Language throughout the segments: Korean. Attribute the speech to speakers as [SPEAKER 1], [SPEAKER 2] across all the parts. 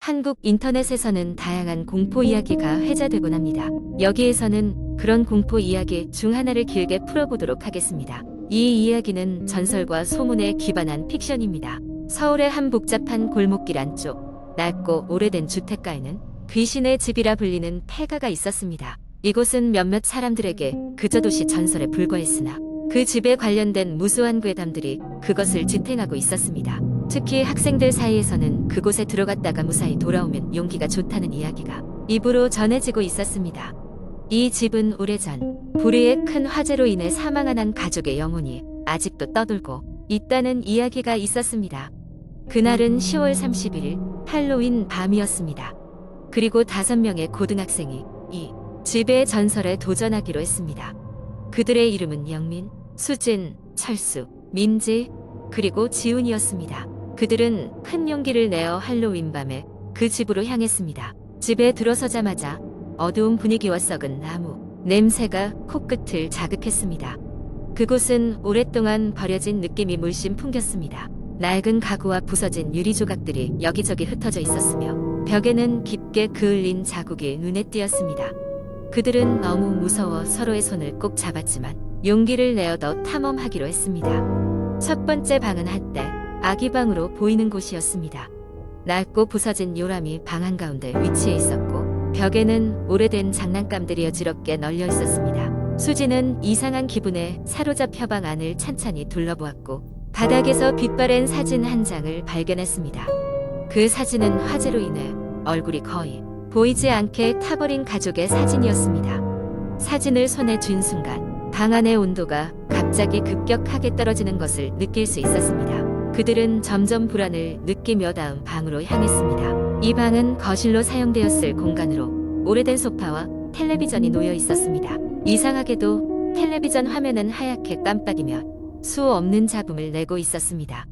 [SPEAKER 1] 한국 인터넷에서는 다양한 공포 이야기가 회자되곤 합니다. 여기에서는 그런 공포 이야기 중 하나를 길게 풀어보도록 하겠습니다. 이 이야기는 전설과 소문에 기반한 픽션입니다. 서울의 한 복잡한 골목길 안쪽 낡고 오래된 주택가에는 귀신의 집이라 불리는 폐가가 있었습니다. 이곳은 몇몇 사람들에게 그저 도시 전설에 불과했으나 그 집에 관련된 무수한 괴담들이 그것을 지탱하고 있었습니다. 특히 학생들 사이에서는 그곳에 들어갔다가 무사히 돌아오면 용기가 좋다는 이야기가 입으로 전해지고 있었습니다. 이 집은 오래전 불의의 큰 화재로 인해 사망한 한 가족의 영혼이 아직도 떠돌고 있다는 이야기가 있었습니다. 그날은 10월 31일 할로윈 밤이었습니다. 그리고 5명의 고등학생이 이 집의 전설에 도전하기로 했습니다. 그들의 이름은 영민, 수진, 철수, 민지, 그리고 지훈이었습니다. 그들은 큰 용기를 내어 할로윈 밤에 그 집으로 향했습니다. 집에 들어서자마자 어두운 분위기와 썩은 나무 냄새가 코끝을 자극했습니다. 그곳은 오랫동안 버려진 느낌이 물씬 풍겼습니다. 낡은 가구와 부서진 유리 조각들이 여기저기 흩어져 있었으며 벽에는 깊게 그을린 자국이 눈에 띄었습니다. 그들은 너무 무서워 서로의 손을 꼭 잡았지만 용기를 내어 더 탐험하기로 했습니다. 첫 번째 방은 한때 아기방으로 보이는 곳이었습니다. 낡고 부서진 요람이 방 한가운데 위치해 있었고 벽에는 오래된 장난감들이 어지럽게 널려 있었습니다. 수지는 이상한 기분에 사로잡혀 방 안을 찬찬히 둘러보았고 바닥에서 빛바랜 사진 한 장을 발견했습니다. 그 사진은 화재로 인해 얼굴이 거의 보이지 않게 타버린 가족의 사진이었습니다. 사진을 손에 쥔 순간 방 안의 온도가 갑자기 급격하게 떨어지는 것을 느낄 수 있었습니다. 그들은 점점 불안을 느끼며 다음 방으로 향했습니다. 이 방은 거실로 사용되었을 공간으로 오래된 소파와 텔레비전이 놓여 있었습니다. 이상하게도 텔레비전 화면은 하얗게 깜빡이며 수 없는 잡음을 내고 있었습니다.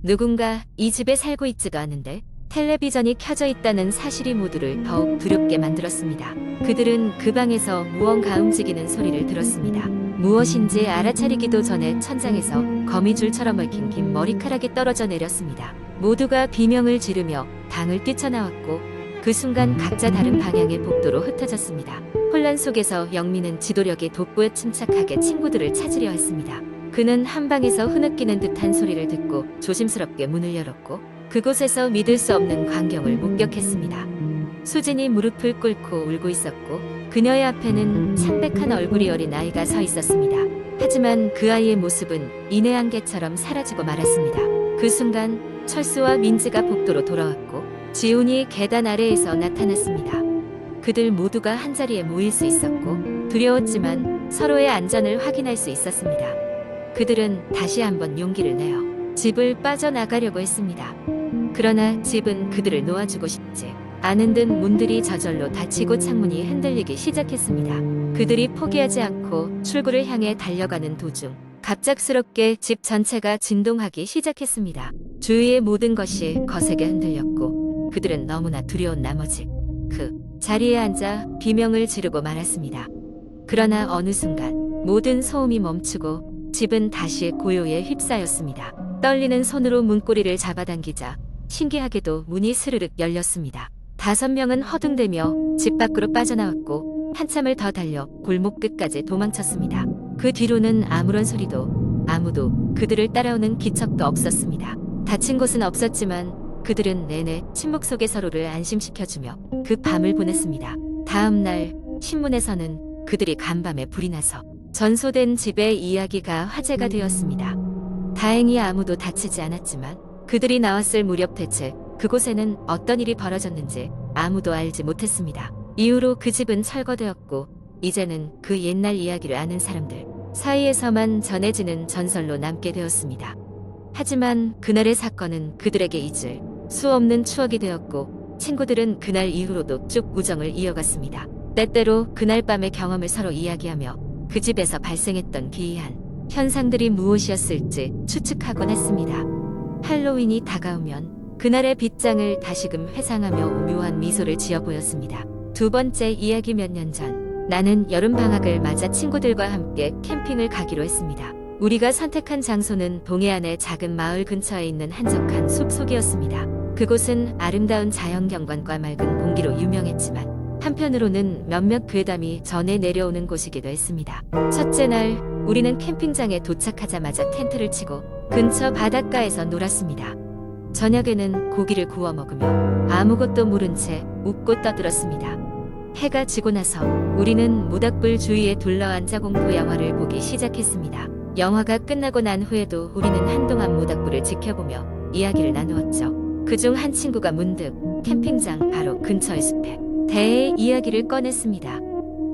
[SPEAKER 1] 누군가 이 집에 살고 있지도 않은데 텔레비전이 켜져 있다는 사실이 모두를 더욱 두렵게 만들었습니다. 그들은 그 방에서 무언가 움직이는 소리를 들었습니다. 무엇인지 알아차리기도 전에 천장에서 거미줄처럼 얽힌 긴 머리카락이 떨어져 내렸습니다. 모두가 비명을 지르며 방을 뛰쳐나왔고 그 순간 각자 다른 방향의 복도로 흩어졌습니다. 혼란 속에서 영민은 지도력이 돋보여 침착하게 친구들을 찾으려 했습니다. 그는 한 방에서 흐느끼는 듯한 소리를 듣고 조심스럽게 문을 열었고 그곳에서 믿을 수 없는 광경을 목격했습니다. 수진이 무릎을 꿇고 울고 있었고 그녀의 앞에는 창백한 얼굴이 어린 아이가 서 있었습니다. 하지만 그 아이의 모습은 인의 안개처럼 사라지고 말았습니다. 그 순간 철수와 민지가 복도로 돌아왔고 지훈이 계단 아래에서 나타났습니다. 그들 모두가 한자리에 모일 수 있었고 두려웠지만 서로의 안전을 확인할 수 있었습니다. 그들은 다시 한번 용기를 내어 집을 빠져나가려고 했습니다. 그러나 집은 그들을 놓아주고 싶지 않은 듯 문들이 저절로 닫히고 창문이 흔들리기 시작했습니다. 그들이 포기하지 않고 출구를 향해 달려가는 도중 갑작스럽게 집 전체가 진동하기 시작했습니다. 주위의 모든 것이 거세게 흔들렸고 그들은 너무나 두려운 나머지 그 자리에 앉아 비명을 지르고 말았습니다. 그러나 어느 순간 모든 소음이 멈추고 집은 다시 고요에 휩싸였습니다. 떨리는 손으로 문고리를 잡아당기자 신기하게도 문이 스르륵 열렸습니다. 5명은 허둥대며 집 밖으로 빠져나왔고 한참을 더 달려 골목 끝까지 도망쳤습니다. 그 뒤로는 아무런 소리도 아무도 그들을 따라오는 기척도 없었습니다. 다친 곳은 없었지만 그들은 내내 침묵 속에 서로를 안심시켜주며 그 밤을 보냈습니다. 다음 날 신문에서는 그들이 간밤에 불이 나서 전소된 집의 이야기가 화제가 되었습니다. 다행히 아무도 다치지 않았지만 그들이 나왔을 무렵 대체 그곳에는 어떤 일이 벌어졌는지 아무도 알지 못했습니다. 이후로 그 집은 철거되었고 이제는 그 옛날 이야기를 아는 사람들 사이에서만 전해지는 전설로 남게 되었습니다. 하지만 그날의 사건은 그들에게 잊을 수 없는 추억이 되었고 친구들은 그날 이후로도 쭉 우정을 이어갔습니다. 때때로 그날 밤의 경험을 서로 이야기하며 그 집에서 발생했던 기이한 현상들이 무엇이었을지 추측하곤 했습니다. 할로윈이 다가오면 그날의 빗장을 다시금 회상하며 오묘한 미소를 지어 보였습니다. 두 번째 이야기. 몇 년 전 나는 여름방학을 맞아 친구들과 함께 캠핑을 가기로 했습니다. 우리가 선택한 장소는 동해안의 작은 마을 근처에 있는 한적한 숲속이었습니다. 그곳은 아름다운 자연경관과 맑은 공기로 유명했지만 한편으로는 몇몇 괴담이 전해 내려오는 곳이기도 했습니다. 첫째 날, 우리는 캠핑장에 도착하자마자 텐트를 치고 근처 바닷가에서 놀았습니다. 저녁에는 고기를 구워 먹으며 아무것도 모른 채 웃고 떠들었습니다. 해가 지고 나서 우리는 모닥불 주위에 둘러앉아 공포 영화를 보기 시작했습니다. 영화가 끝나고 난 후에도 우리는 한동안 모닥불을 지켜보며 이야기를 나누었죠. 그중 한 친구가 문득 캠핑장 바로 근처의 숲에 대해 이야기를 꺼냈습니다.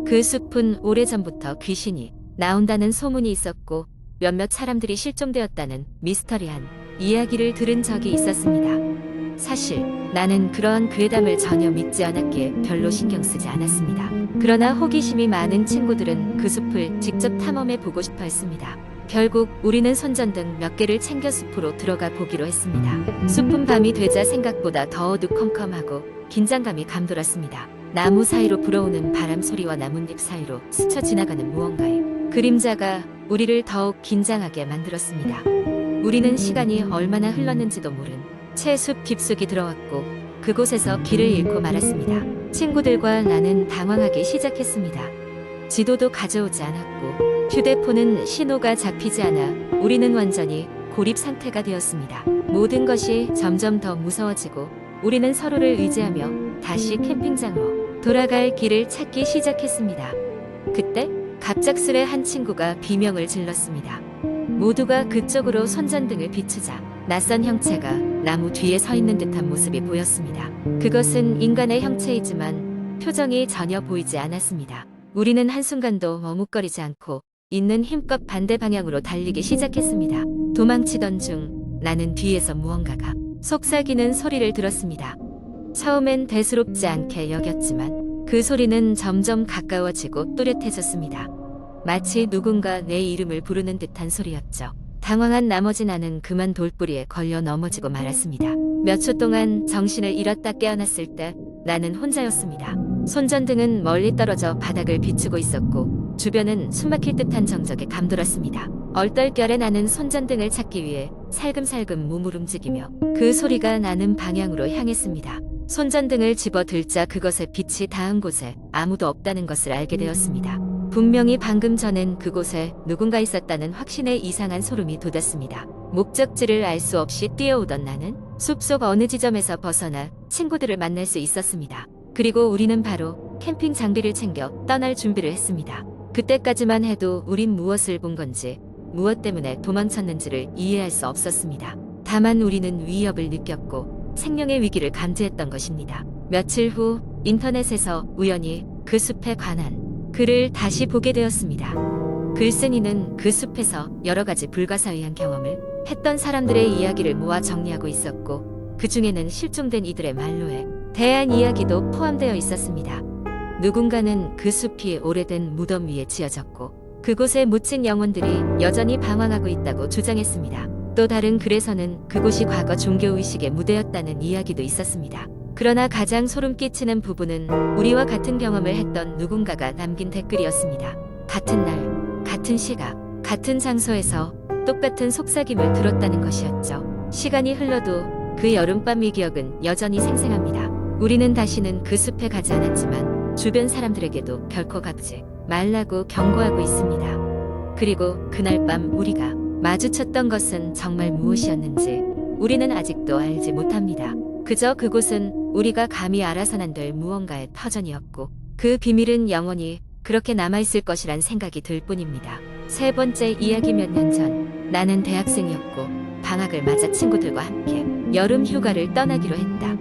[SPEAKER 1] 그 숲은 오래전부터 귀신이 나온다는 소문이 있었고 몇몇 사람들이 실종되었다는 미스터리한 이야기를 들은 적이 있었습니다. 사실 나는 그러한 괴담을 전혀 믿지 않았기에 별로 신경 쓰지 않았습니다. 그러나 호기심이 많은 친구들은 그 숲을 직접 탐험해 보고 싶어 했습니다. 결국 우리는 손전등 몇 개를 챙겨 숲으로 들어가 보기로 했습니다. 숲은 밤이 되자 생각보다 더 어두컴컴하고 긴장감이 감돌았습니다. 나무 사이로 불어오는 바람 소리와 나뭇잎 사이로 스쳐 지나가는 무언가의 그림자가 우리를 더욱 긴장하게 만들었습니다. 우리는 시간이 얼마나 흘렀는지도 모른 채 숲 깊숙이 들어왔고 그곳에서 길을 잃고 말았습니다. 친구들과 나는 당황하기 시작했습니다. 지도도 가져오지 않았고 휴대폰은 신호가 잡히지 않아 우리는 완전히 고립 상태가 되었습니다. 모든 것이 점점 더 무서워지고 우리는 서로를 의지하며 다시 캠핑장으로 돌아갈 길을 찾기 시작했습니다. 그때 갑작스레 한 친구가 비명을 질렀습니다. 모두가 그쪽으로 손전등을 비추자 낯선 형체가 나무 뒤에 서 있는 듯한 모습이 보였습니다. 그것은 인간의 형체이지만 표정이 전혀 보이지 않았습니다. 우리는 한순간도 머뭇거리지 않고 있는 힘껏 반대 방향으로 달리기 시작했습니다. 도망치던 중 나는 뒤에서 무언가가 속삭이는 소리를 들었습니다. 처음엔 대수롭지 않게 여겼지만 그 소리는 점점 가까워지고 또렷해졌습니다. 마치 누군가 내 이름을 부르는 듯한 소리였죠. 당황한 나머지 나는 그만 돌뿌리에 걸려 넘어지고 말았습니다. 몇 초 동안 정신을 잃었다 깨어났을 때 나는 혼자였습니다. 손전등은 멀리 떨어져 바닥을 비추고 있었고 주변은 숨막힐 듯한 정적에 감돌았습니다. 얼떨결에 나는 손전등을 찾기 위해 살금살금 몸을 움직이며 그 소리가 나는 방향으로 향했습니다. 손전등을 집어 들자 그것의 빛이 닿은 곳에 아무도 없다는 것을 알게 되었습니다. 분명히 방금 전엔 그곳에 누군가 있었다는 확신에 이상한 소름이 돋았습니다. 목적지를 알 수 없이 뛰어오던 나는 숲속 어느 지점에서 벗어나 친구들을 만날 수 있었습니다. 그리고 우리는 바로 캠핑 장비를 챙겨 떠날 준비를 했습니다. 그때까지만 해도 우린 무엇을 본 건지 무엇 때문에 도망쳤는지를 이해할 수 없었습니다. 다만 우리는 위협을 느꼈고 생명의 위기를 감지했던 것입니다. 며칠 후 인터넷에서 우연히 그 숲에 관한 글을 다시 보게 되었습니다. 글쓴이는 그 숲에서 여러 가지 불가사의한 경험을 했던 사람들의 이야기를 모아 정리하고 있었고 그 중에는 실종된 이들의 말로에 대한 이야기도 포함되어 있었습니다. 누군가는 그 숲이 오래된 무덤 위에 지어졌고 그곳에 묻힌 영혼들이 여전히 방황하고 있다고 주장했습니다. 또 다른 글에서는 그곳이 과거 종교의식의 무대였다는 이야기도 있었습니다. 그러나 가장 소름 끼치는 부분은 우리와 같은 경험을 했던 누군가가 남긴 댓글이었습니다. 같은 날, 같은 시각, 같은 장소에서 똑같은 속삭임을 들었다는 것이었죠. 시간이 흘러도 그 여름밤의 기억은 여전히 생생합니다. 우리는 다시는 그 숲에 가지 않았지만 주변 사람들에게도 결코 가지 말라고 경고하고 있습니다. 그리고 그날 밤 우리가 마주쳤던 것은 정말 무엇이었는지 우리는 아직도 알지 못합니다. 그저 그곳은 우리가 감히 알아선 안 될 무언가의 터전이었고 그 비밀은 영원히 그렇게 남아있을 것이란 생각이 들 뿐입니다. 세 번째 이야기. 몇 년 전 나는 대학생이었고 방학을 맞아 친구들과 함께 여름 휴가를 떠나기로 했다.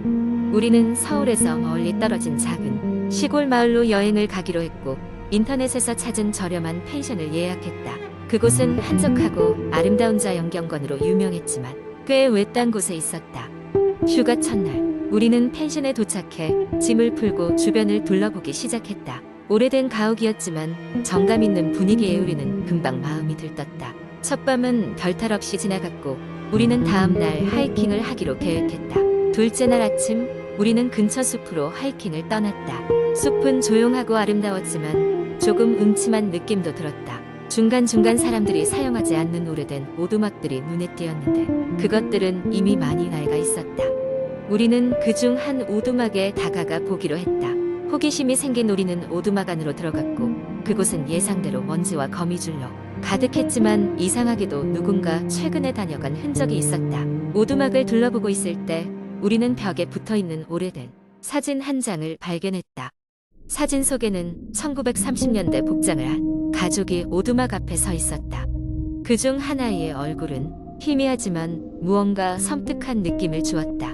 [SPEAKER 1] 우리는 서울에서 멀리 떨어진 작은 시골 마을로 여행을 가기로 했고 인터넷에서 찾은 저렴한 펜션을 예약했다. 그곳은 한적하고 아름다운 자연경관으로 유명했지만 꽤 외딴 곳에 있었다. 휴가 첫날 우리는 펜션에 도착해 짐을 풀고 주변을 둘러보기 시작했다. 오래된 가옥이었지만 정감 있는 분위기에 우리는 금방 마음이 들떴다. 첫 밤은 별탈 없이 지나갔고 우리는 다음 날 하이킹을 하기로 계획했다. 둘째 날 아침 우리는 근처 숲으로 하이킹을 떠났다. 숲은 조용하고 아름다웠지만 조금 음침한 느낌도 들었다. 중간중간 사람들이 사용하지 않는 오래된 오두막들이 눈에 띄었는데 그것들은 이미 많이 낡아 있었다. 우리는 그중 한 오두막에 다가가 보기로 했다. 호기심이 생긴 우리는 오두막 안으로 들어갔고 그곳은 예상대로 먼지와 거미줄로 가득했지만 이상하게도 누군가 최근에 다녀간 흔적이 있었다. 오두막을 둘러보고 있을 때 우리는 벽에 붙어있는 오래된 사진 한 장을 발견했다. 사진 속에는 1930년대 복장을 한 가족이 오두막 앞에 서 있었다. 그중 하나의 얼굴은 희미하지만 무언가 섬뜩한 느낌을 주었다.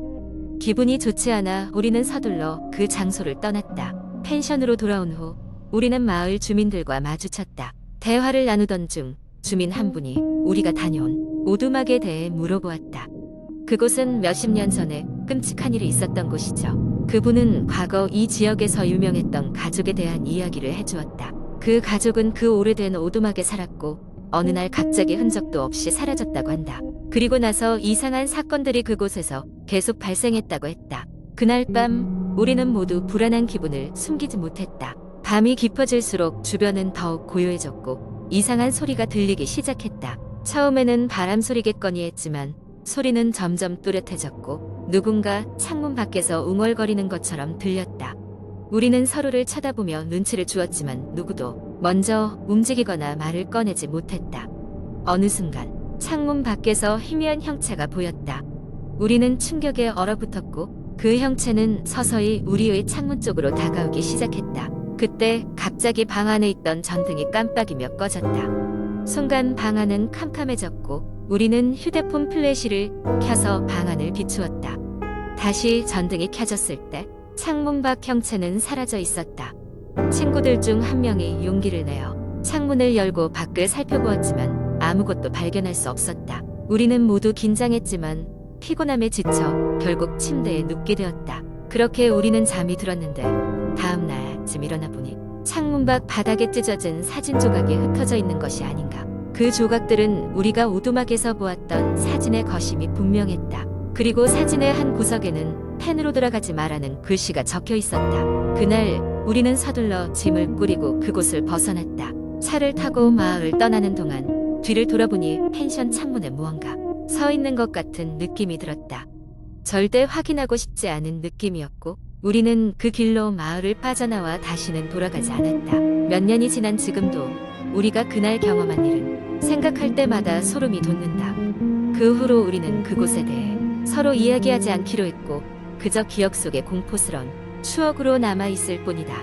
[SPEAKER 1] 기분이 좋지 않아 우리는 서둘러 그 장소를 떠났다. 펜션으로 돌아온 후 우리는 마을 주민들과 마주쳤다. 대화를 나누던 중 주민 한 분이 우리가 다녀온 오두막에 대해 물어보았다. 그곳은 몇십 년 전에 끔찍한 일이 있었던 곳이죠. 그분은 과거 이 지역에서 유명했던 가족에 대한 이야기를 해주었다. 그 가족은 그 오래된 오두막에 살았고 어느 날 갑자기 흔적도 없이 사라졌다고 한다. 그리고 나서 이상한 사건들이 그곳에서 계속 발생했다고 했다. 그날 밤 우리는 모두 불안한 기분을 숨기지 못했다. 밤이 깊어질수록 주변은 더욱 고요해졌고 이상한 소리가 들리기 시작했다. 처음에는 바람 소리겠거니 했지만 소리는 점점 뚜렷해졌고 누군가 창문 밖에서 웅얼거리는 것처럼 들렸다. 우리는 서로를 쳐다보며 눈치를 주었지만 누구도 먼저 움직이거나 말을 꺼내지 못했다. 어느 순간 창문 밖에서 희미한 형체가 보였다. 우리는 충격에 얼어붙었고 그 형체는 서서히 우리의 창문 쪽으로 다가오기 시작했다. 그때 갑자기 방 안에 있던 전등이 깜빡이며 꺼졌다. 순간 방 안은 캄캄해졌고 우리는 휴대폰 플래시를 켜서 방 안을 비추었다. 다시 전등이 켜졌을 때 창문 밖 형체는 사라져 있었다. 친구들 중 한 명이 용기를 내어 창문을 열고 밖을 살펴보았지만 아무것도 발견할 수 없었다. 우리는 모두 긴장했지만 피곤함에 지쳐 결국 침대에 눕게 되었다. 그렇게 우리는 잠이 들었는데 다음 날 아침 일어나 보니 창문 밖 바닥에 찢어진 사진 조각이 흩어져 있는 것이 아닌가. 그 조각들은 우리가 오두막에서 보았던 사진의 거심이 분명했다. 그리고 사진의 한 구석에는 펜으로 들어가지 말라는 글씨가 적혀 있었다. 그날 우리는 서둘러 짐을 꾸리고 그곳을 벗어났다. 차를 타고 마을을 떠나는 동안 뒤를 돌아보니 펜션 창문에 무언가 서 있는 것 같은 느낌이 들었다. 절대 확인하고 싶지 않은 느낌이었고 우리는 그 길로 마을을 빠져나와 다시는 돌아가지 않았다. 몇 년이 지난 지금도 우리가 그날 경험한 일은 생각할 때마다 소름이 돋는다. 그 후로 우리는 그곳에 대해 서로 이야기하지 않기로 했고 그저 기억 속의 공포스러운 추억으로 남아있을 뿐이다.